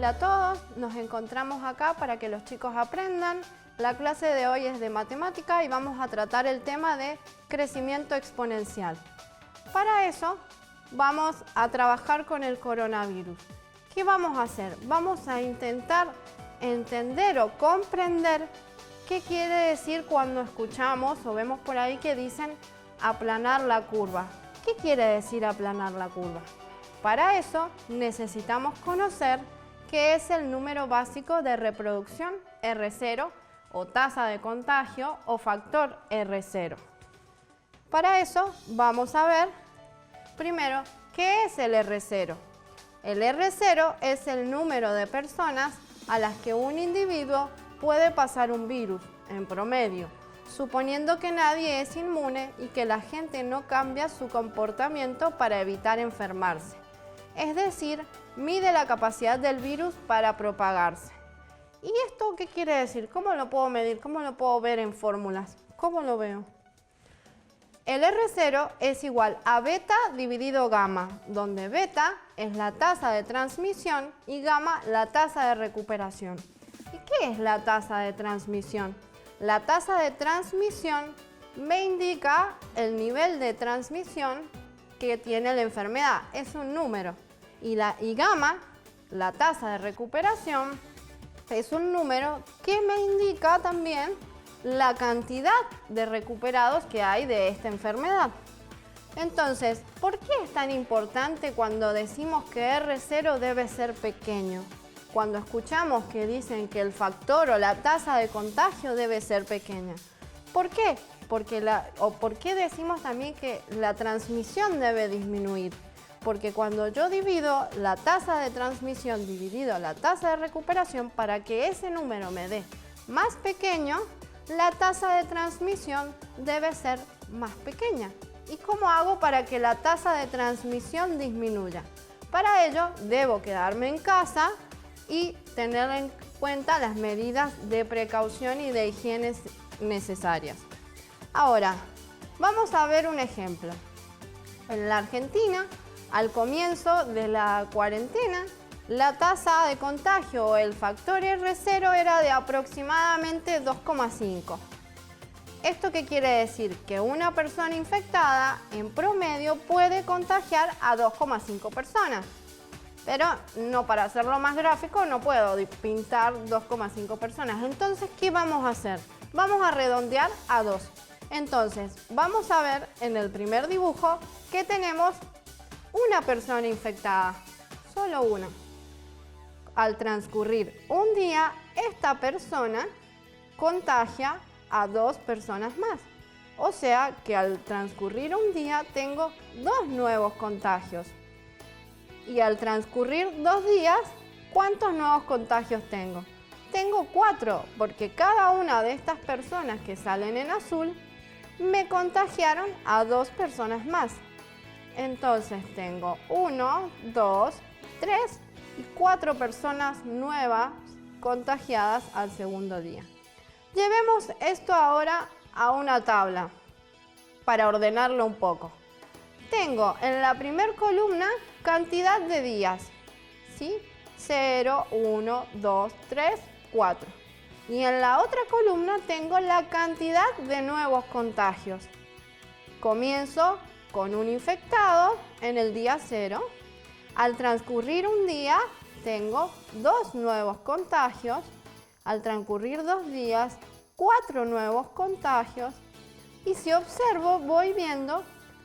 Hola a todos, nos encontramos acá para que los chicos aprendan. La clase de hoy es de matemática y vamos a tratar el tema de crecimiento exponencial. Para eso vamos a trabajar con el coronavirus. ¿Qué vamos a hacer? Vamos a intentar entender o comprender qué quiere decir cuando escuchamos o vemos por ahí que dicen aplanar la curva. ¿Qué quiere decir aplanar la curva? Para eso necesitamos conocer qué es el número básico de reproducción R0 o tasa de contagio o factor R0. Para eso vamos a ver primero qué es el R0. El R0 es el número de personas a las que un individuo puede pasar un virus en promedio, suponiendo que nadie es inmune y que la gente no cambia su comportamiento para evitar enfermarse. Es decir, mide la capacidad del virus para propagarse. ¿Y esto qué quiere decir? ¿Cómo lo puedo medir? ¿Cómo lo puedo ver en fórmulas? ¿Cómo lo veo? El R0 es igual a beta dividido gamma, donde beta es la tasa de transmisión y gamma la tasa de recuperación. ¿Y qué es la tasa de transmisión? La tasa de transmisión me indica el nivel de transmisión que tiene la enfermedad, es un número. Y gamma, la tasa de recuperación, es un número que me indica también la cantidad de recuperados que hay de esta enfermedad. Entonces, ¿por qué es tan importante cuando decimos que R0 debe ser pequeño? Cuando escuchamos que dicen que el factor o la tasa de contagio debe ser pequeña. ¿Por qué? ¿Por qué decimos también que la transmisión debe disminuir? Porque cuando yo divido la tasa de transmisión dividido la tasa de recuperación, para que ese número me dé más pequeño, la tasa de transmisión debe ser más pequeña. ¿Y cómo hago para que la tasa de transmisión disminuya? Para ello debo quedarme en casa y tener en cuenta las medidas de precaución y de higiene necesarias. Ahora, vamos a ver un ejemplo. En la Argentina, al comienzo de la cuarentena, la tasa de contagio o el factor R0 era de aproximadamente 2,5. ¿Esto qué quiere decir? Que una persona infectada en promedio puede contagiar a 2,5 personas. Pero no, para hacerlo más gráfico no puedo pintar 2,5 personas. Entonces, ¿qué vamos a hacer? Vamos a redondear a 2. Entonces, vamos a ver en el primer dibujo que tenemos una persona infectada, solo una. Al transcurrir un día, esta persona contagia a 2 personas más. O sea que al transcurrir un día tengo 2 nuevos contagios. Y al transcurrir 2 días, ¿cuántos nuevos contagios tengo? Tengo 4, porque cada una de estas personas que salen en azul me contagiaron a 2 personas más. Entonces tengo 1, 2, 3 y 4 personas nuevas contagiadas al segundo día. Llevemos esto ahora a una tabla para ordenarlo un poco. Tengo en la primera columna cantidad de días, ¿sí? 0, 1, 2, 3, 4. Y en la otra columna tengo la cantidad de nuevos contagios. Comienzo con un infectado en el día 0. Al transcurrir un día tengo 2 nuevos contagios. Al transcurrir 2 días, 4 nuevos contagios. Y si observo, voy viendo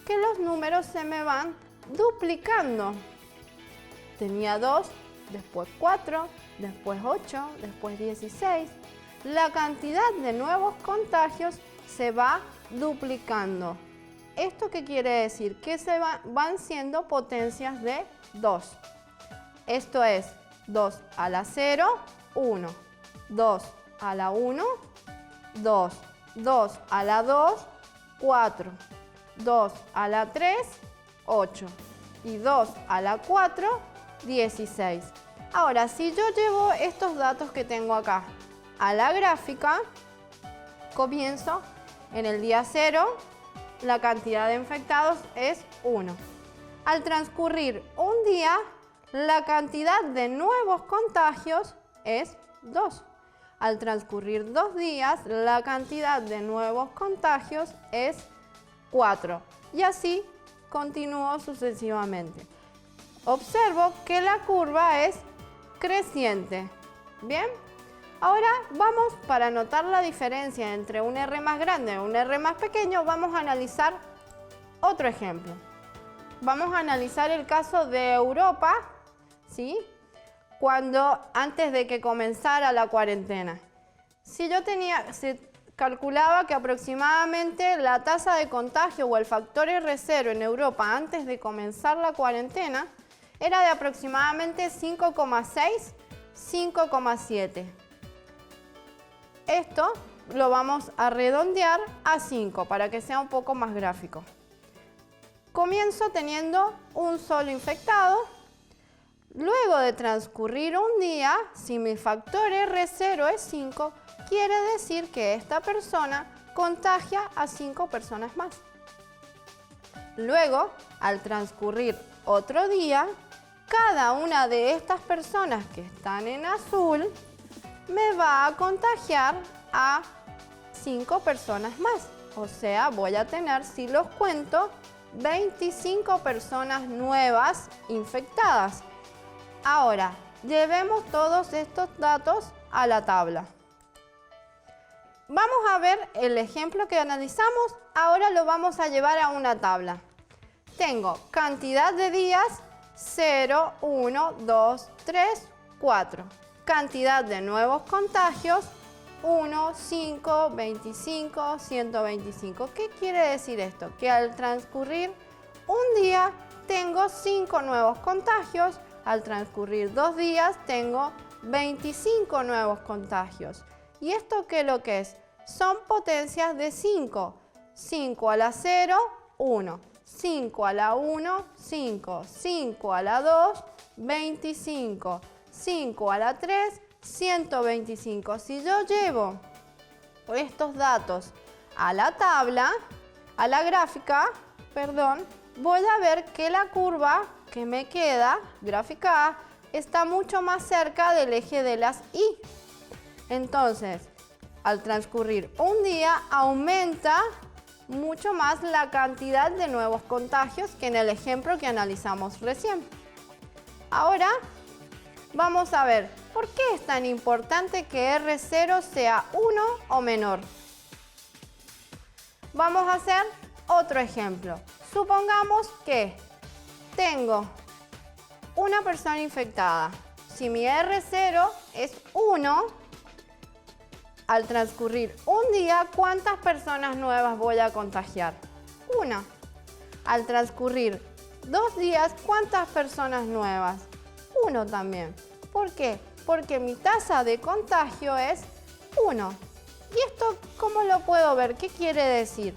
que los números se me van duplicando. Tenía 2, después 4, después 8, después 16. La cantidad de nuevos contagios se va duplicando. ¿Esto qué quiere decir? Que van siendo potencias de 2. Esto es 2 a la 0, 1. 2 a la 1, 2. 2 a la 2, 4. 2 a la 3, 8. Y 2 a la 4, 16. Ahora, si yo llevo estos datos que tengo acá a la gráfica, comienzo en el día 0, la cantidad de infectados es 1. Al transcurrir un día, la cantidad de nuevos contagios es 2. Al transcurrir 2 días, la cantidad de nuevos contagios es 4. Y así continúo sucesivamente. Observo que la curva es creciente. ¿Bien? Ahora vamos, para notar la diferencia entre un R más grande y un R más pequeño, vamos a analizar otro ejemplo. Vamos a analizar el caso de Europa, ¿sí? Antes de que comenzara la cuarentena. Se calculaba que aproximadamente la tasa de contagio o el factor R0 en Europa antes de comenzar la cuarentena era de aproximadamente 5,6, 5,7. Esto lo vamos a redondear a 5 para que sea un poco más gráfico. Comienzo teniendo un solo infectado. Luego de transcurrir un día, si mi factor R0 es 5, quiere decir que esta persona contagia a 5 personas más. Luego, al transcurrir otro día, cada una de estas personas que están en azul me va a contagiar a 5 personas más. O sea, voy a tener, si los cuento, 25 personas nuevas infectadas. Ahora, llevemos todos estos datos a la tabla. Vamos a ver el ejemplo que analizamos, ahora lo vamos a llevar a una tabla. Tengo cantidad de días, 0, 1, 2, 3, 4. Cantidad de nuevos contagios, 1, 5, 25, 125. ¿Qué quiere decir esto? Que al transcurrir un día tengo 5 nuevos contagios, al transcurrir 2 días tengo 25 nuevos contagios. ¿Y esto qué es lo que es? Son potencias de 5. 5 a la 0, 1. 5 a la 1, 5. 5 a la 2, 25. 5 a la 3, 125. Si yo llevo estos datos a la tabla, a la gráfica, voy a ver que la curva que me queda, gráfica A, está mucho más cerca del eje de las Y. Entonces, al transcurrir un día, aumenta mucho más la cantidad de nuevos contagios que en el ejemplo que analizamos recién. Ahora, vamos a ver, ¿por qué es tan importante que R0 sea 1 o menor? Vamos a hacer otro ejemplo. Supongamos que tengo una persona infectada. Si mi R0 es 1, al transcurrir un día, ¿cuántas personas nuevas voy a contagiar? 1. Al transcurrir 2 días, ¿cuántas personas nuevas? 1 también. ¿Por qué? Porque mi tasa de contagio es 1. ¿Y esto cómo lo puedo ver? ¿Qué quiere decir?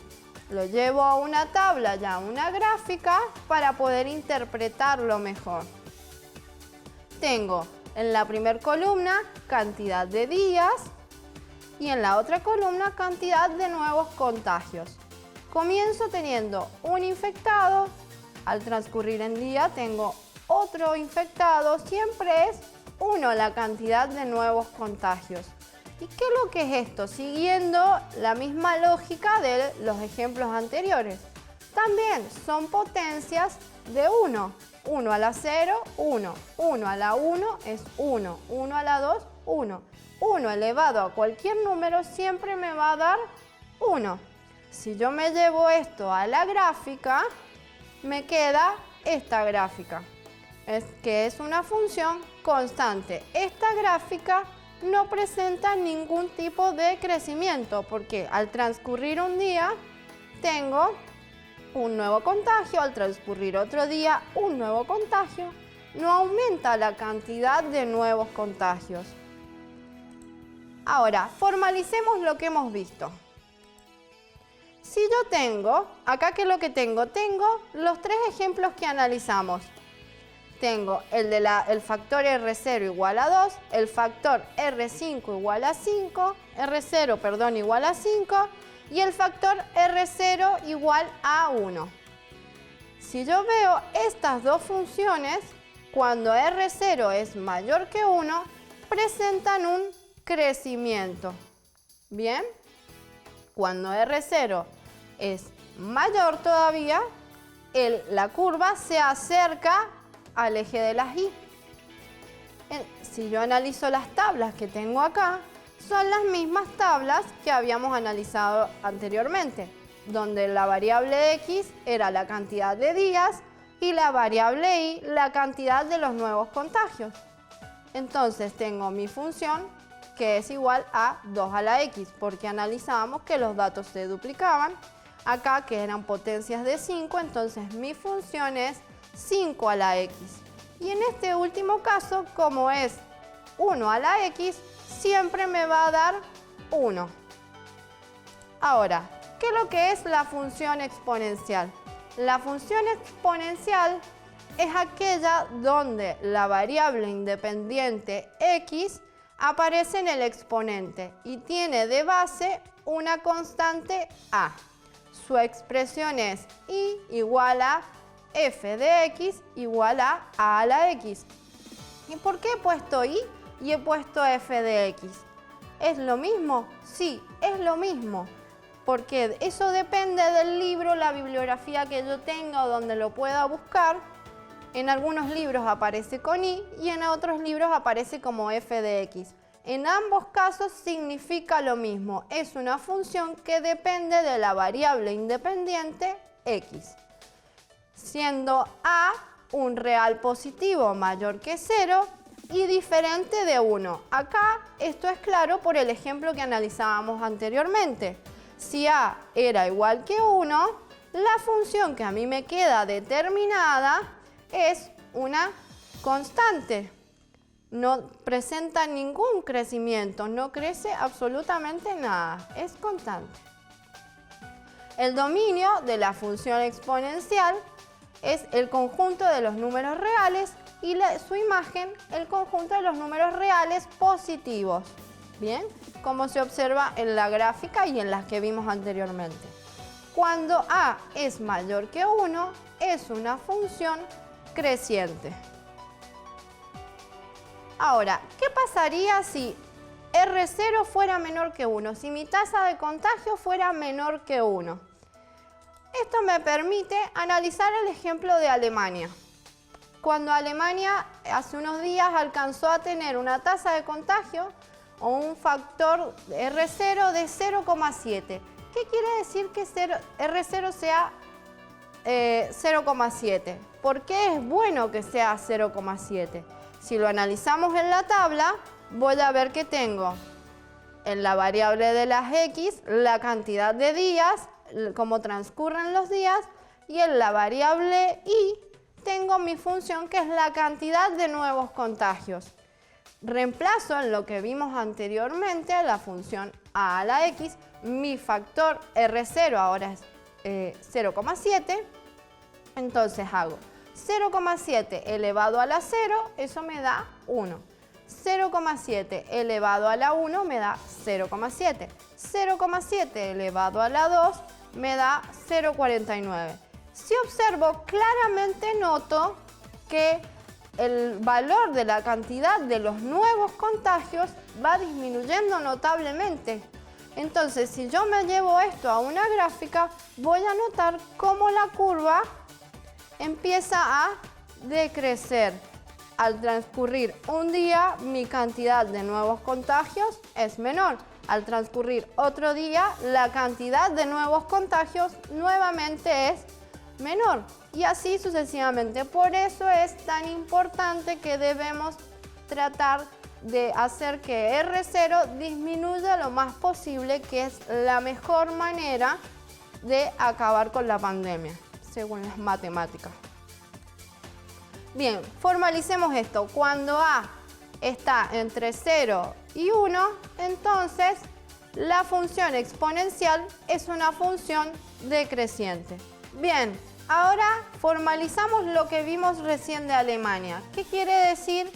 Lo llevo a una tabla, ya a una gráfica, para poder interpretarlo mejor. Tengo en la primera columna cantidad de días y en la otra columna cantidad de nuevos contagios. Comienzo teniendo un infectado, al transcurrir el día tengo otro infectado, siempre es 1 la cantidad de nuevos contagios. ¿Y qué es lo que es esto? Siguiendo la misma lógica de los ejemplos anteriores. También son potencias de 1. 1 a la 0, 1. 1 a la 1 es 1. 1 a la 2, 1. 1 elevado a cualquier número siempre me va a dar 1. Si yo me llevo esto a la gráfica, me queda esta gráfica, que es una función constante. Esta gráfica no presenta ningún tipo de crecimiento porque al transcurrir un día tengo un nuevo contagio, al transcurrir otro día un nuevo contagio. No aumenta la cantidad de nuevos contagios. Ahora, formalicemos lo que hemos visto. Si yo tengo, acá ¿qué es lo que tengo? Tengo los 3 ejemplos que analizamos. Tengo el factor R0 igual a 2, el factor R5 igual a 5, R0, igual a 5 y el factor R0 igual a 1. Si yo veo estas dos funciones, cuando R0 es mayor que 1, presentan un crecimiento. Bien, cuando R0 es mayor todavía, la curva se acerca al eje de las Y. Si yo analizo las tablas que tengo acá, son las mismas tablas que habíamos analizado anteriormente, donde la variable X era la cantidad de días y la variable Y la cantidad de los nuevos contagios. Entonces tengo mi función que es igual a 2 a la X, porque analizábamos que los datos se duplicaban. Acá que eran potencias de 5, entonces mi función es 5 a la X. Y en este último caso, como es 1 a la X, siempre me va a dar 1. Ahora, ¿qué es lo que es la función exponencial? La función exponencial es aquella donde la variable independiente X aparece en el exponente y tiene de base una constante A. Su expresión es y igual a f de x igual a la x. ¿Y por qué he puesto y he puesto f de x? ¿Es lo mismo? Sí, es lo mismo. Porque eso depende del libro, la bibliografía que yo tenga o donde lo pueda buscar. En algunos libros aparece con y en otros libros aparece como f de x. En ambos casos significa lo mismo, es una función que depende de la variable independiente x, siendo a un real positivo mayor que 0 y diferente de 1. Acá esto es claro por el ejemplo que analizábamos anteriormente. Si a era igual que 1, la función que a mí me queda determinada es una constante. No presenta ningún crecimiento, no crece absolutamente nada, es constante. El dominio de la función exponencial es el conjunto de los números reales y su imagen, el conjunto de los números reales positivos. Bien, como se observa en la gráfica y en las que vimos anteriormente. Cuando a es mayor que 1, es una función creciente. Ahora, ¿qué pasaría si R0 fuera menor que 1? Si mi tasa de contagio fuera menor que 1. Esto me permite analizar el ejemplo de Alemania. Cuando Alemania hace unos días alcanzó a tener una tasa de contagio o un factor R0 de 0,7. ¿Qué quiere decir que R0 sea 0,7? ¿Por qué es bueno que sea 0,7? Si lo analizamos en la tabla, voy a ver que tengo en la variable de las X la cantidad de días, cómo transcurren los días, y en la variable Y tengo mi función que es la cantidad de nuevos contagios. Reemplazo en lo que vimos anteriormente la función a la X, mi factor R0 ahora es 0,7, entonces hago 0,7 elevado a la 0, eso me da 1. 0,7 elevado a la 1 me da 0,7. 0,7 elevado a la 2 me da 0,49. Si observo, claramente noto que el valor de la cantidad de los nuevos contagios va disminuyendo notablemente. Entonces, si yo me llevo esto a una gráfica, voy a notar cómo la curva empieza a decrecer. Al transcurrir un día, mi cantidad de nuevos contagios es menor. Al transcurrir otro día, la cantidad de nuevos contagios nuevamente es menor. Y así sucesivamente. Por eso es tan importante que debemos tratar de hacer que R0 disminuya lo más posible, que es la mejor manera de acabar con la pandemia, según las matemáticas. Bien, formalicemos esto. Cuando A está entre 0 y 1, entonces la función exponencial es una función decreciente. Bien, ahora formalizamos lo que vimos recién de Alemania. ¿Qué quiere decir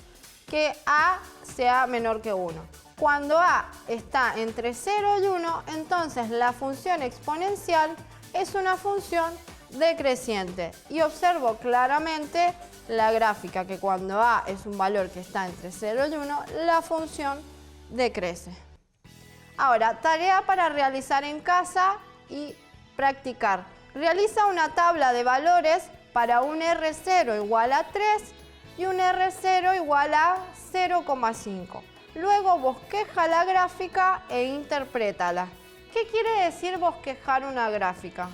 que A sea menor que 1? Cuando A está entre 0 y 1, entonces la función exponencial es una función decreciente. Y observo claramente la gráfica que cuando A es un valor que está entre 0 y 1, la función decrece. Ahora, tarea para realizar en casa y practicar. Realiza una tabla de valores para un R0 igual a 3 y un R0 igual a 0,5. Luego bosqueja la gráfica e interprétala. ¿Qué quiere decir bosquejar una gráfica?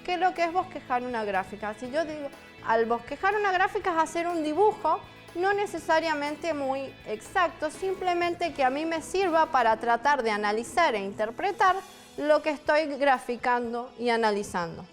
¿Qué es lo que es bosquejar una gráfica? Si yo digo, al bosquejar una gráfica es hacer un dibujo, no necesariamente muy exacto, simplemente que a mí me sirva para tratar de analizar e interpretar lo que estoy graficando y analizando.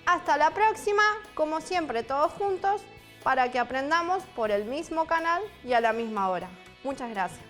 Hasta la próxima, como siempre todos juntos, para que aprendamos por el mismo canal y a la misma hora. Muchas gracias.